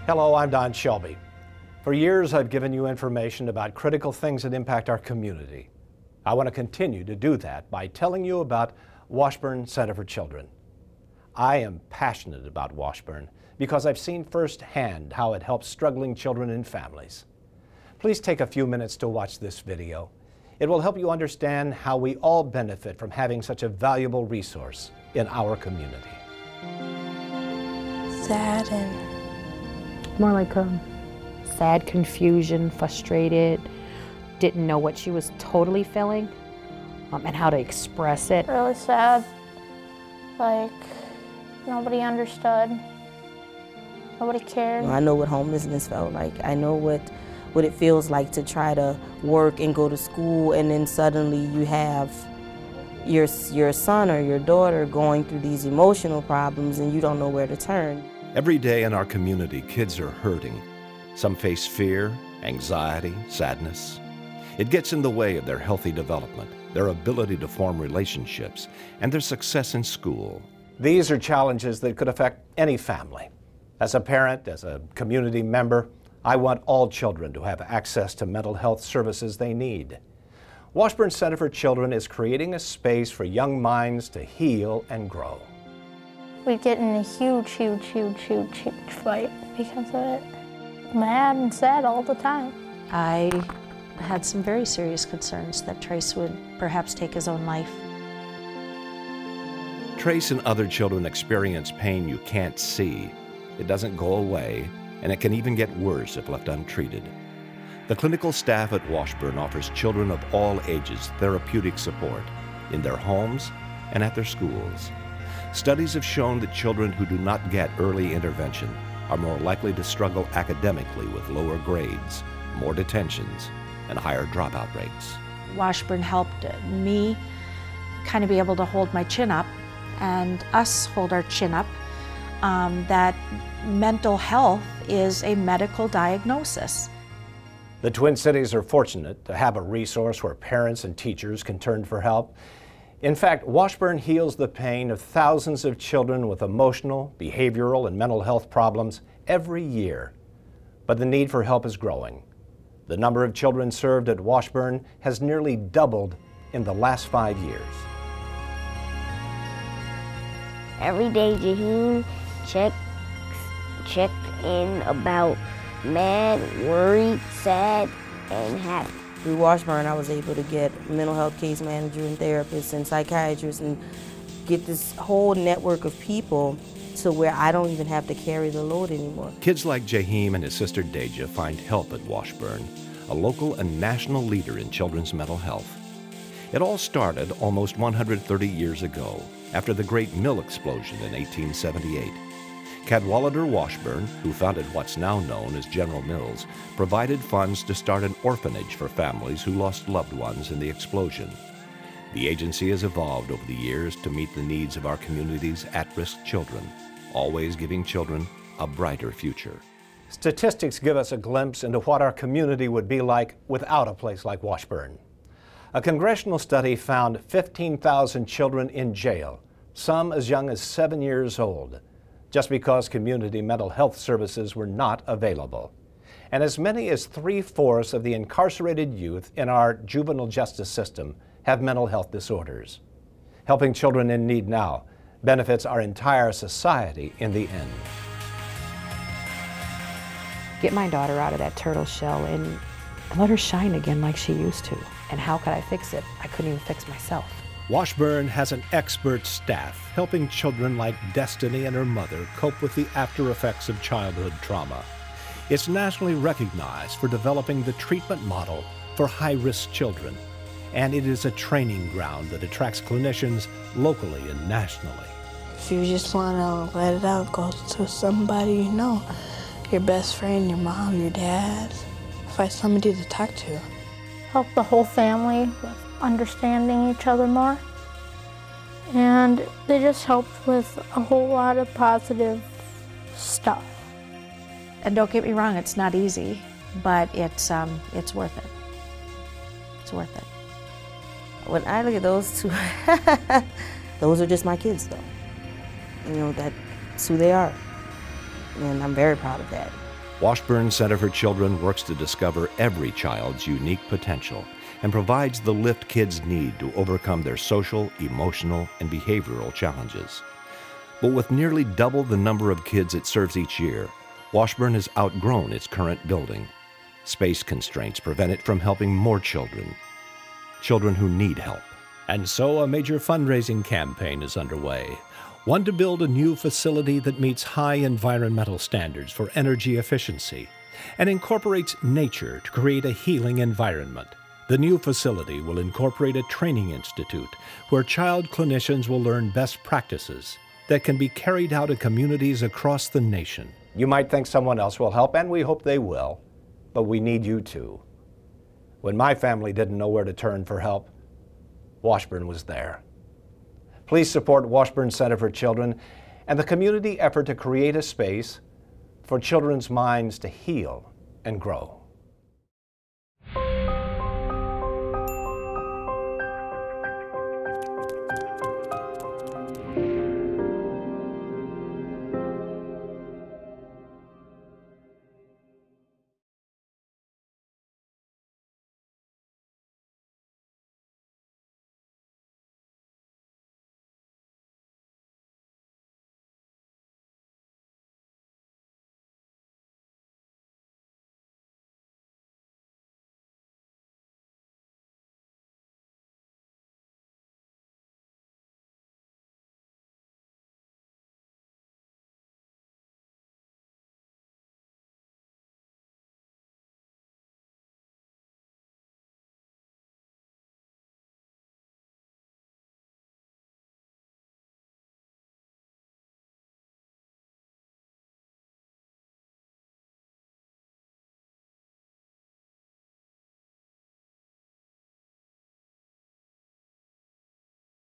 Hello, I'm Don Shelby. For years, I've given you information about critical things that impact our community. I want to continue to do that by telling you about Washburn Center for Children. I am passionate about Washburn because I've seen firsthand how it helps struggling children and families. Please take a few minutes to watch this video. It will help you understand how we all benefit from having such a valuable resource in our community. Sad and more like sad, confusion, frustrated, didn't know what she was totally feeling and how to express it. really sad. Like, nobody understood. Nobody cared. I know what homelessness felt like. I know what it feels like to try to work and go to school, and then suddenly you have your son or your daughter going through these emotional problems and you don't know where to turn. Every day in our community, kids are hurting. Some face fear, anxiety, sadness. It gets in the way of their healthy development, their ability to form relationships, and their success in school. These are challenges that could affect any family. As a parent, as a community member, I want all children to have access to mental health services they need. Washburn Center for Children is creating a space for young minds to heal and grow. We'd get in a huge fight because of it. Mad and sad all the time. I had some very serious concerns that Trace would perhaps take his own life. Trace and other children experience pain you can't see. It doesn't go away, and it can even get worse if left untreated. The clinical staff at Washburn offers children of all ages therapeutic support in their homes and at their schools. Studies have shown that children who do not get early intervention are more likely to struggle academically with lower grades, more detentions, and higher dropout rates. Washburn helped me kind of be able to hold my chin up and us hold our chin up, that mental health is a medical diagnosis. The Twin Cities are fortunate to have a resource where parents and teachers can turn for help. In fact, Washburn heals the pain of thousands of children with emotional, behavioral, and mental health problems every year. But the need for help is growing. The number of children served at Washburn has nearly doubled in the last 5 years. Every day, Jaheim checked in about mad, worried, sad, and happy. Through Washburn, I was able to get mental health case manager and therapists and psychiatrists and get this whole network of people to where I don't even have to carry the load anymore. Kids like Jaheim and his sister Deja find help at Washburn, a local and national leader in children's mental health. It all started almost 130 years ago, after the Great Mill Explosion in 1878. Cadwallader Washburn, who founded what's now known as General Mills, provided funds to start an orphanage for families who lost loved ones in the explosion. The agency has evolved over the years to meet the needs of our community's at-risk children, always giving children a brighter future. Statistics give us a glimpse into what our community would be like without a place like Washburn. A congressional study found 15,000 children in jail, some as young as 7 years old, just because community mental health services were not available. And as many as 3/4 of the incarcerated youth in our juvenile justice system have mental health disorders. Helping children in need now benefits our entire society in the end. Get my daughter out of that turtle shell and let her shine again like she used to. And how could I fix it? I couldn't even fix myself. Washburn has an expert staff helping children like Destiny and her mother cope with the after effects of childhood trauma. It's nationally recognized for developing the treatment model for high-risk children, and it is a training ground that attracts clinicians locally and nationally. If you just want to let it out, go to somebody you know, your best friend, your mom, your dad. Find somebody to talk to. Help the whole family with understanding each other more. And they just help with a whole lot of positive stuff. And don't get me wrong, it's not easy, but it's worth it. It's worth it. When I look at those two, those are just my kids, though. You know, that's who they are. And I'm very proud of that. Washburn Center for Children works to discover every child's unique potential and provides the lift kids need to overcome their social, emotional, and behavioral challenges. But with nearly double the number of kids it serves each year, Washburn has outgrown its current building. Space constraints prevent it from helping more children who need help. And so a major fundraising campaign is underway, one to build a new facility that meets high environmental standards for energy efficiency and incorporates nature to create a healing environment. The new facility will incorporate a training institute where child clinicians will learn best practices that can be carried out in communities across the nation. You might think someone else will help, and we hope they will, but we need you too. When my family didn't know where to turn for help, Washburn was there. Please support Washburn Center for Children and the community effort to create a space for children's minds to heal and grow.